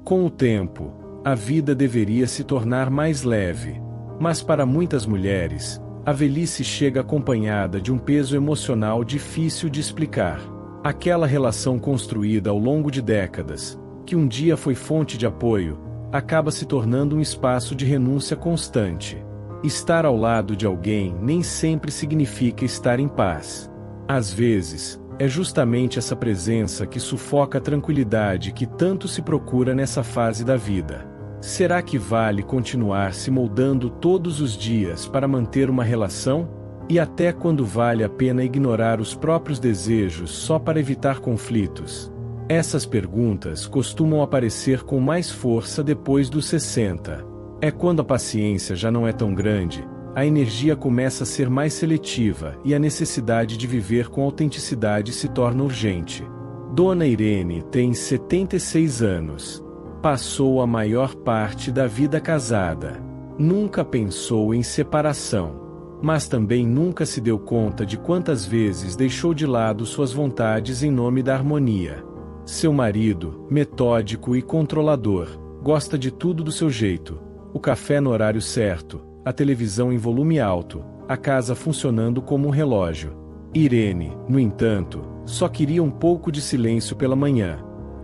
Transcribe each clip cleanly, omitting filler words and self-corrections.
Com o tempo, a vida deveria se tornar mais leve. Mas para muitas mulheres, a velhice chega acompanhada de um peso emocional difícil de explicar. Aquela relação construída ao longo de décadas, que um dia foi fonte de apoio, acaba se tornando um espaço de renúncia constante. Estar ao lado de alguém nem sempre significa estar em paz. Às vezes, é justamente essa presença que sufoca a tranquilidade que tanto se procura nessa fase da vida. Será que vale continuar se moldando todos os dias para manter uma relação? E até quando vale a pena ignorar os próprios desejos só para evitar conflitos? Essas perguntas costumam aparecer com mais força depois dos 60. É quando a paciência já não é tão grande, a energia começa a ser mais seletiva e a necessidade de viver com autenticidade se torna urgente. Dona Irene tem 76 anos. Passou a maior parte da vida casada. Nunca pensou em separação. Mas também nunca se deu conta de quantas vezes deixou de lado suas vontades em nome da harmonia. Seu marido, metódico e controlador, gosta de tudo do seu jeito: o café no horário certo, a televisão em volume alto, a casa funcionando como um relógio. Irene, no entanto, só queria um pouco de silêncio pela manhã,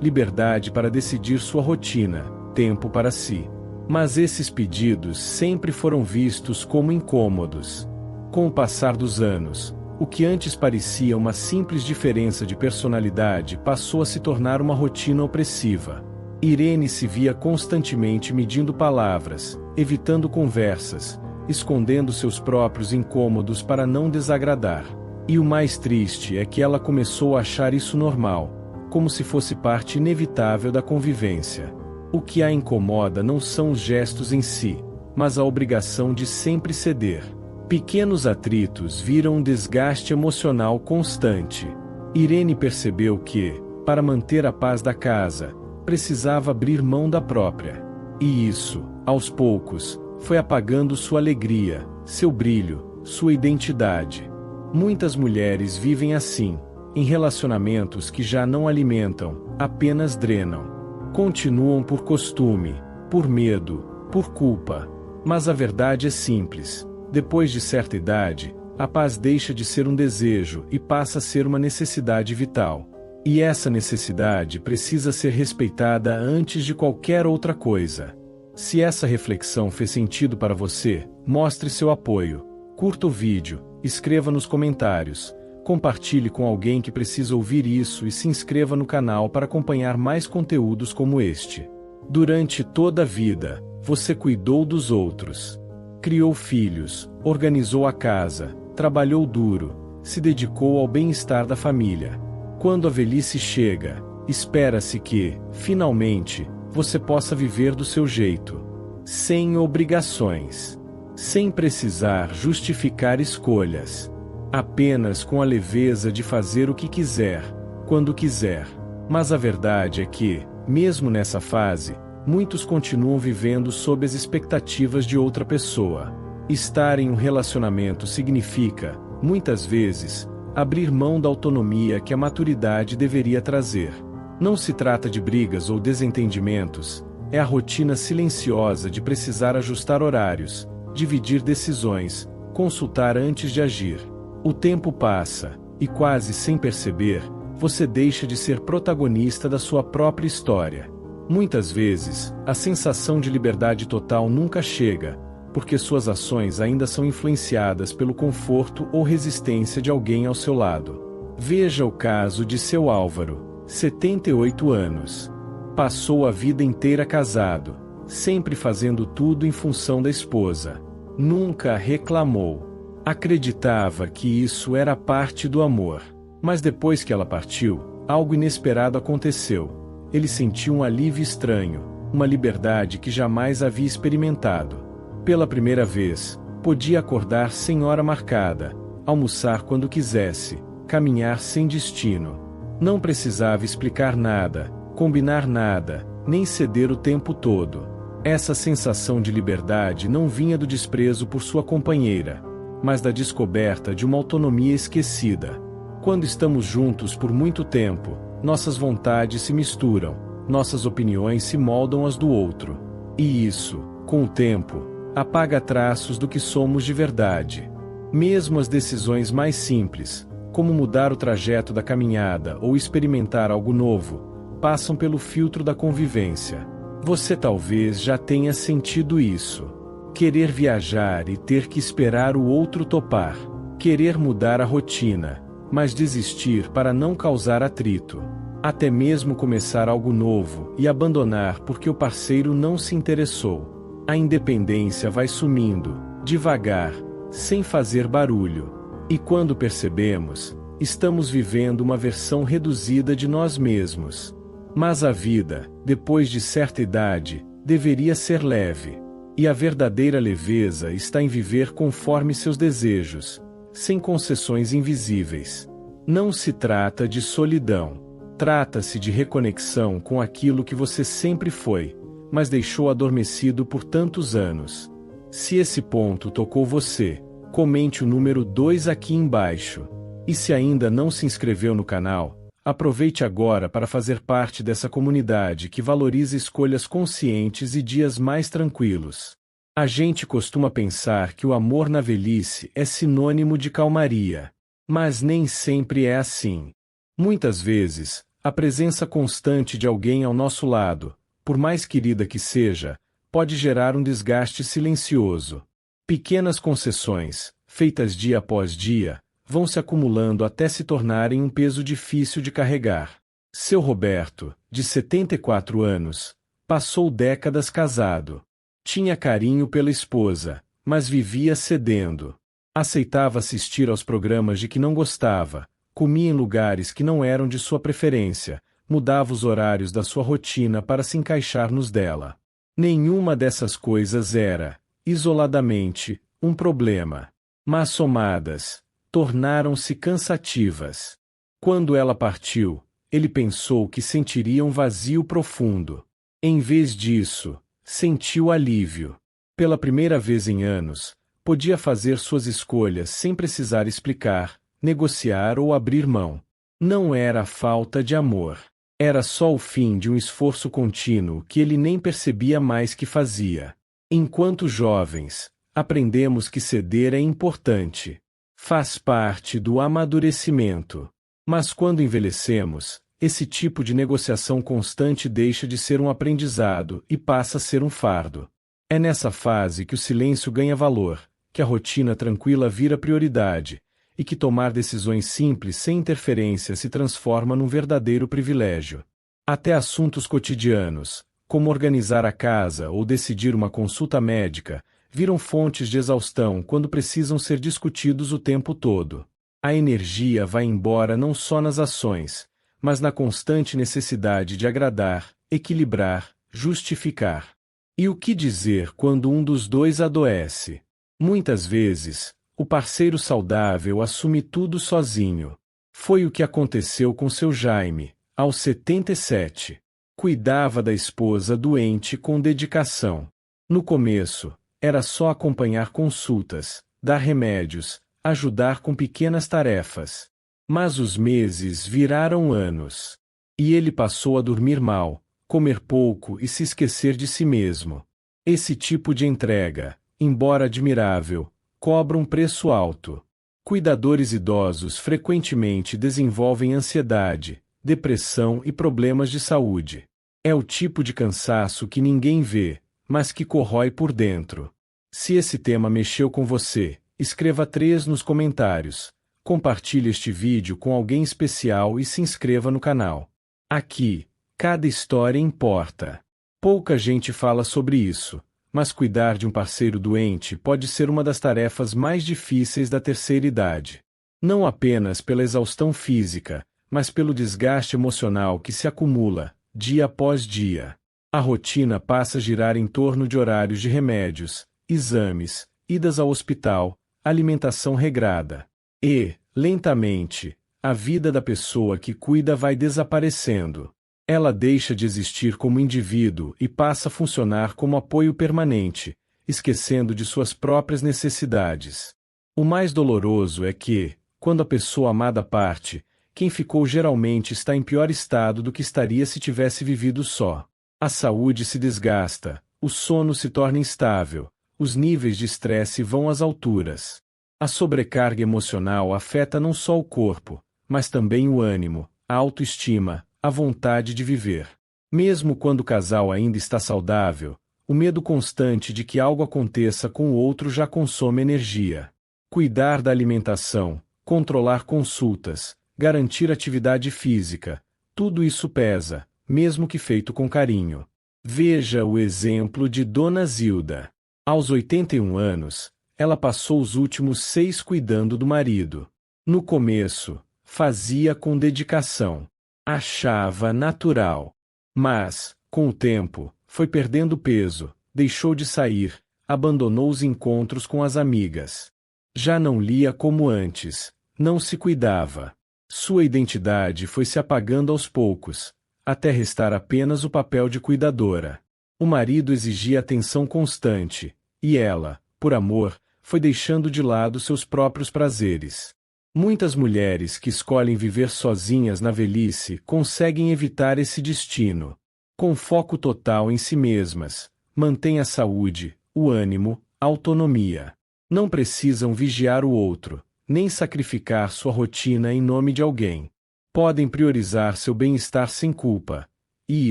liberdade para decidir sua rotina, tempo para si. Mas esses pedidos sempre foram vistos como incômodos. Com o passar dos anos, o que antes parecia uma simples diferença de personalidade passou a se tornar uma rotina opressiva. Irene se via constantemente medindo palavras, evitando conversas, escondendo seus próprios incômodos para não desagradar. E o mais triste é que ela começou a achar isso normal, como se fosse parte inevitável da convivência. O que a incomoda não são os gestos em si, mas a obrigação de sempre ceder. Pequenos atritos viram um desgaste emocional constante. Irene percebeu que, para manter a paz da casa, precisava abrir mão da própria. E isso, aos poucos, foi apagando sua alegria, seu brilho, sua identidade. Muitas mulheres vivem assim, em relacionamentos que já não alimentam, apenas drenam. Continuam por costume, por medo, por culpa. Mas a verdade é simples: depois de certa idade, a paz deixa de ser um desejo e passa a ser uma necessidade vital. E essa necessidade precisa ser respeitada antes de qualquer outra coisa. Se essa reflexão fez sentido para você, mostre seu apoio, curta o vídeo, escreva nos comentários, compartilhe com alguém que precisa ouvir isso e se inscreva no canal para acompanhar mais conteúdos como este. Durante toda a vida, você cuidou dos outros. Criou filhos, organizou a casa, trabalhou duro, se dedicou ao bem-estar da família. Quando a velhice chega, espera-se que, finalmente, você possa viver do seu jeito. Sem obrigações. Sem precisar justificar escolhas. Apenas com a leveza de fazer o que quiser, quando quiser. Mas a verdade é que, mesmo nessa fase, muitos continuam vivendo sob as expectativas de outra pessoa. Estar em um relacionamento significa, muitas vezes, abrir mão da autonomia que a maturidade deveria trazer. Não se trata de brigas ou desentendimentos, é a rotina silenciosa de precisar ajustar horários, dividir decisões, consultar antes de agir. O tempo passa, e quase sem perceber, você deixa de ser protagonista da sua própria história. Muitas vezes, a sensação de liberdade total nunca chega, porque suas ações ainda são influenciadas pelo conforto ou resistência de alguém ao seu lado. Veja o caso de seu Álvaro, 78 anos. Passou a vida inteira casado, sempre fazendo tudo em função da esposa. Nunca reclamou. Acreditava que isso era parte do amor. Mas depois que ela partiu, algo inesperado aconteceu. Ele sentiu um alívio estranho, uma liberdade que jamais havia experimentado. Pela primeira vez, podia acordar sem hora marcada, almoçar quando quisesse, caminhar sem destino. Não precisava explicar nada, combinar nada, nem ceder o tempo todo. Essa sensação de liberdade não vinha do desprezo por sua companheira, mas da descoberta de uma autonomia esquecida. Quando estamos juntos por muito tempo, nossas vontades se misturam, nossas opiniões se moldam às do outro. E isso, com o tempo, apaga traços do que somos de verdade. Mesmo as decisões mais simples, como mudar o trajeto da caminhada ou experimentar algo novo, passam pelo filtro da convivência. Você talvez já tenha sentido isso. Querer viajar e ter que esperar o outro topar. Querer mudar a rotina, mas desistir para não causar atrito. Até mesmo começar algo novo e abandonar porque o parceiro não se interessou. A independência vai sumindo, devagar, sem fazer barulho. E quando percebemos, estamos vivendo uma versão reduzida de nós mesmos. Mas a vida, depois de certa idade, deveria ser leve. E a verdadeira leveza está em viver conforme seus desejos, sem concessões invisíveis. Não se trata de solidão. Trata-se de reconexão com aquilo que você sempre foi, mas deixou adormecido por tantos anos. Se esse ponto tocou você, comente o número 2 aqui embaixo. E se ainda não se inscreveu no canal, aproveite agora para fazer parte dessa comunidade que valoriza escolhas conscientes e dias mais tranquilos. A gente costuma pensar que o amor na velhice é sinônimo de calmaria. Mas nem sempre é assim. Muitas vezes, a presença constante de alguém ao nosso lado, por mais querida que seja, pode gerar um desgaste silencioso. Pequenas concessões, feitas dia após dia, vão se acumulando até se tornarem um peso difícil de carregar. Seu Roberto, de 74 anos, passou décadas casado. Tinha carinho pela esposa, mas vivia cedendo. Aceitava assistir aos programas de que não gostava, comia em lugares que não eram de sua preferência, mudava os horários da sua rotina para se encaixar nos dela. Nenhuma dessas coisas era, isoladamente, um problema. Mas somadas, tornaram-se cansativas. Quando ela partiu, ele pensou que sentiria um vazio profundo. Em vez disso, sentiu alívio. Pela primeira vez em anos, podia fazer suas escolhas sem precisar explicar, negociar ou abrir mão. Não era falta de amor. Era só o fim de um esforço contínuo que ele nem percebia mais que fazia. Enquanto jovens, aprendemos que ceder é importante. Faz parte do amadurecimento. Mas quando envelhecemos, esse tipo de negociação constante deixa de ser um aprendizado e passa a ser um fardo. É nessa fase que o silêncio ganha valor, que a rotina tranquila vira prioridade, e que tomar decisões simples sem interferência se transforma num verdadeiro privilégio. Até assuntos cotidianos, como organizar a casa ou decidir uma consulta médica, viram fontes de exaustão quando precisam ser discutidos o tempo todo. A energia vai embora não só nas ações, mas na constante necessidade de agradar, equilibrar, justificar. E o que dizer quando um dos dois adoece? Muitas vezes, o parceiro saudável assume tudo sozinho. Foi o que aconteceu com seu Jaime, aos 77. Cuidava da esposa doente com dedicação. No começo, era só acompanhar consultas, dar remédios, ajudar com pequenas tarefas. Mas os meses viraram anos. E ele passou a dormir mal, comer pouco e se esquecer de si mesmo. Esse tipo de entrega, embora admirável, cobra um preço alto. Cuidadores idosos frequentemente desenvolvem ansiedade, depressão e problemas de saúde. É o tipo de cansaço que ninguém vê, mas que corrói por dentro. Se esse tema mexeu com você, escreva 3 nos comentários. Compartilhe este vídeo com alguém especial e se inscreva no canal. Aqui, cada história importa. Pouca gente fala sobre isso, mas cuidar de um parceiro doente pode ser uma das tarefas mais difíceis da terceira idade. Não apenas pela exaustão física, mas pelo desgaste emocional que se acumula, dia após dia. A rotina passa a girar em torno de horários de remédios, exames, idas ao hospital, alimentação regrada. E, lentamente, a vida da pessoa que cuida vai desaparecendo. Ela deixa de existir como indivíduo e passa a funcionar como apoio permanente, esquecendo de suas próprias necessidades. O mais doloroso é que, quando a pessoa amada parte, quem ficou geralmente está em pior estado do que estaria se tivesse vivido só. A saúde se desgasta, o sono se torna instável, os níveis de estresse vão às alturas. A sobrecarga emocional afeta não só o corpo, mas também o ânimo, a autoestima, a vontade de viver. Mesmo quando o casal ainda está saudável, o medo constante de que algo aconteça com o outro já consome energia. Cuidar da alimentação, controlar consultas, garantir atividade física, tudo isso pesa, mesmo que feito com carinho. Veja o exemplo de Dona Zilda. Aos 81 anos, ela passou os últimos 6 cuidando do marido. No começo, fazia com dedicação. Achava natural. Mas, com o tempo, foi perdendo peso, deixou de sair, abandonou os encontros com as amigas. Já não lia como antes, não se cuidava. Sua identidade foi se apagando aos poucos, até restar apenas o papel de cuidadora. O marido exigia atenção constante, e ela, por amor, foi deixando de lado seus próprios prazeres. Muitas mulheres que escolhem viver sozinhas na velhice conseguem evitar esse destino. Com foco total em si mesmas, mantêm a saúde, o ânimo, a autonomia. Não precisam vigiar o outro, nem sacrificar sua rotina em nome de alguém. Podem priorizar seu bem-estar sem culpa. E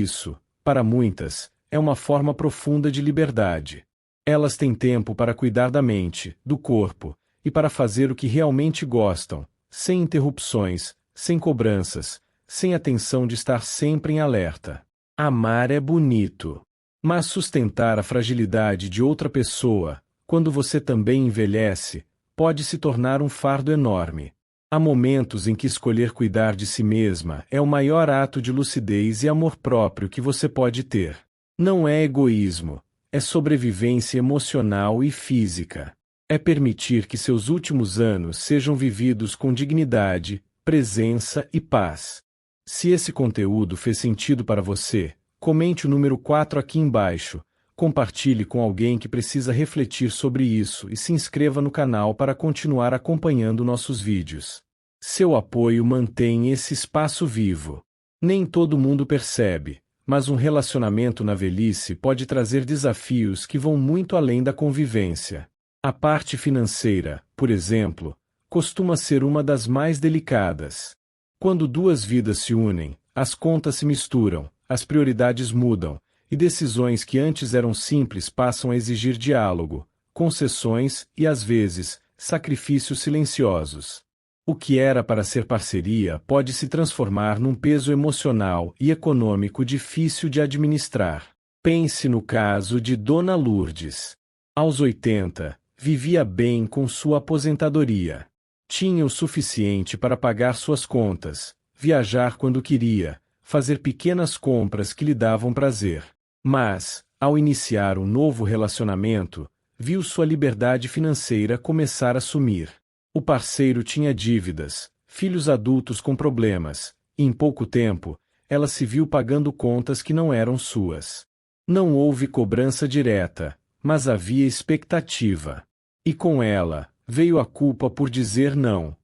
isso, para muitas, é uma forma profunda de liberdade. Elas têm tempo para cuidar da mente, do corpo, e para fazer o que realmente gostam, sem interrupções, sem cobranças, sem a tensão de estar sempre em alerta. Amar é bonito. Mas sustentar a fragilidade de outra pessoa, quando você também envelhece, pode se tornar um fardo enorme. Há momentos em que escolher cuidar de si mesma é o maior ato de lucidez e amor próprio que você pode ter. Não é egoísmo, é sobrevivência emocional e física. É permitir que seus últimos anos sejam vividos com dignidade, presença e paz. Se esse conteúdo fez sentido para você, comente o número 4 aqui embaixo, compartilhe com alguém que precisa refletir sobre isso e se inscreva no canal para continuar acompanhando nossos vídeos. Seu apoio mantém esse espaço vivo. Nem todo mundo percebe, mas um relacionamento na velhice pode trazer desafios que vão muito além da convivência. A parte financeira, por exemplo, costuma ser uma das mais delicadas. Quando duas vidas se unem, as contas se misturam, as prioridades mudam, e decisões que antes eram simples passam a exigir diálogo, concessões e, às vezes, sacrifícios silenciosos. O que era para ser parceria pode se transformar num peso emocional e econômico difícil de administrar. Pense no caso de Dona Lourdes. Aos 80, vivia bem com sua aposentadoria. Tinha o suficiente para pagar suas contas, viajar quando queria, fazer pequenas compras que lhe davam prazer. Mas, ao iniciar um novo relacionamento, viu sua liberdade financeira começar a sumir. O parceiro tinha dívidas, filhos adultos com problemas, e em pouco tempo, ela se viu pagando contas que não eram suas. Não houve cobrança direta, mas havia expectativa. E com ela, veio a culpa por dizer não.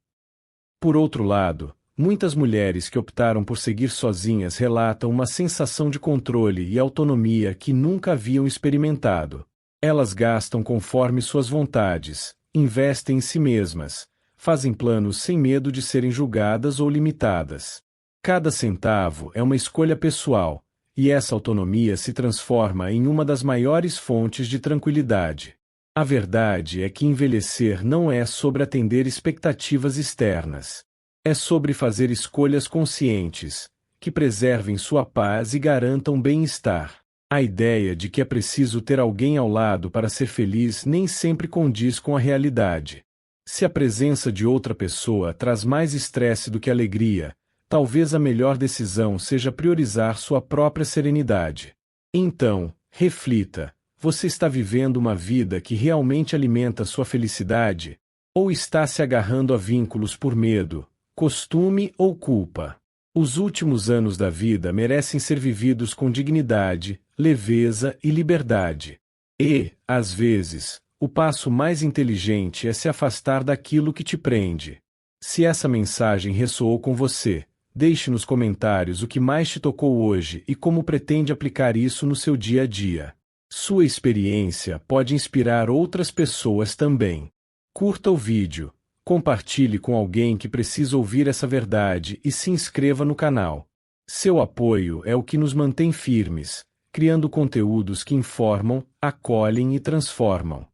Por outro lado, muitas mulheres que optaram por seguir sozinhas relatam uma sensação de controle e autonomia que nunca haviam experimentado. Elas gastam conforme suas vontades, investem em si mesmas, fazem planos sem medo de serem julgadas ou limitadas. Cada centavo é uma escolha pessoal, e essa autonomia se transforma em uma das maiores fontes de tranquilidade. A verdade é que envelhecer não é sobre atender expectativas externas. É sobre fazer escolhas conscientes, que preservem sua paz e garantam bem-estar. A ideia de que é preciso ter alguém ao lado para ser feliz nem sempre condiz com a realidade. Se a presença de outra pessoa traz mais estresse do que alegria, talvez a melhor decisão seja priorizar sua própria serenidade. Então, reflita: você está vivendo uma vida que realmente alimenta sua felicidade? Ou está se agarrando a vínculos por medo, costume ou culpa? Os últimos anos da vida merecem ser vividos com dignidade, leveza e liberdade. E, às vezes, o passo mais inteligente é se afastar daquilo que te prende. Se essa mensagem ressoou com você, deixe nos comentários o que mais te tocou hoje e como pretende aplicar isso no seu dia a dia. Sua experiência pode inspirar outras pessoas também. Curta o vídeo, compartilhe com alguém que precisa ouvir essa verdade e se inscreva no canal. Seu apoio é o que nos mantém firmes, criando conteúdos que informam, acolhem e transformam.